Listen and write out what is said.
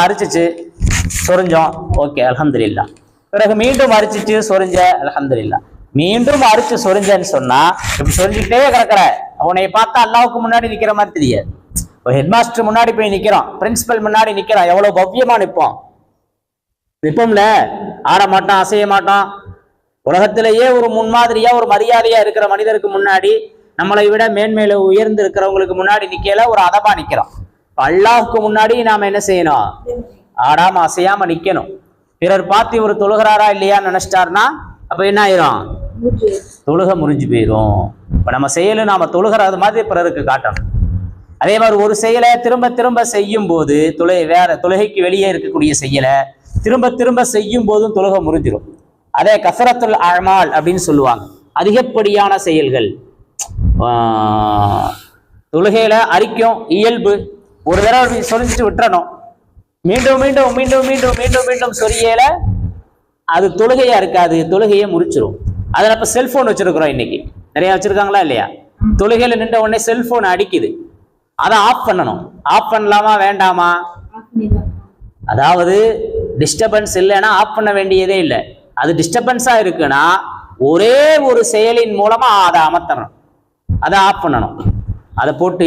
அரிச்சிச்சு சொரிஞ்சோம், okay அல்ஹம்துலில்லாஹ். பிறகு மீண்டும் அரிச்சிச்சு சொரிஞ்ச, அல்ஹம்துலில்லாஹ். மீண்டும் அரிச்சு சொரிஞ்சேன்னு சொன்னா இப்படி சொரிஞ்சுக்கிட்டே கிடக்குற, உன்னை பார்த்தா அல்லாவுக்கு முன்னாடி நிக்கிற மாதிரி தெரியாது. ஹெட் மாஸ்டர் முன்னாடி போய் நிக்கிறோம், பிரின்சிபல் முன்னாடி நிக்கிறோம், எவ்வளவு பவ்யமா நிப்போம்ல, ஆட மாட்டோம், அசைய மாட்டோம். உலகத்திலேயே ஒரு முன்மாதிரியா ஒரு மரியாதையா இருக்கிற மனிதருக்கு முன்னாடி, நம்மளை விட மேன்மேல உயர்ந்து இருக்கிறவங்களுக்கு முன்னாடி நிக்கல, ஒரு அதபா நிக்கிறோம். அல்லாஹ்வுக்கு முன்னாடி நாம என்ன செய்யணும்? ஆடாம அசையாம நிக்கணும். பிறர் பார்த்து இவர் தொழுகிறாரா இல்லையா நினைச்சிட்டாருன்னா அப்ப என்ன ஆயிரும்? தொழுக முறிஞ்சு போயிரும். இப்ப நம்ம செயலு நாம தொழுகிறது மாதிரி பிறருக்கு காட்டணும். அதே மாதிரி ஒரு செயலை திரும்ப திரும்ப செய்யும் போது தொழுகைக்கு வெளியே இருக்கக்கூடிய செயலை திரும்ப திரும்ப செய்யும் போதும் தொழுக முறிஞ்சிடும். அதே கஸரத்துல் அமால் அப்படின்னு சொல்லுவாங்க, அதிகப்படியான செயல்கள். தொழுகையில அரிக்கும் இயல்பு, ஒரு தடவை சொரிஞ்சிட்டு விட்டுறணும், மீண்டும் மீண்டும் மீண்டும் மீண்டும் மீண்டும் மீண்டும் சொரியல அது தொழுகையா இருக்காது, தொழுகையை முறிச்சிடும். அதில் இப்ப செல்போன் வச்சிருக்கிறோம், இன்னைக்கு நிறைய வச்சிருக்காங்களா இல்லையா? தொழுகையில நின்ற உடனே செல்போன் அடிக்குது, அதை ஆஃப் பண்ணணும். ஆஃப் பண்ணலாமா வேண்டாமா? அதாவது டிஸ்டர்பன்ஸ் இல்லைன்னா ஆஃப் பண்ண வேண்டியதே இல்லை. அது டிஸ்டர்பன்ஸா இருக்குன்னா ஒரே ஒரு செயலின் மூலமா அதை அமர்த்தணும், அதை ஆஃப் பண்ணணும். அதை போட்டு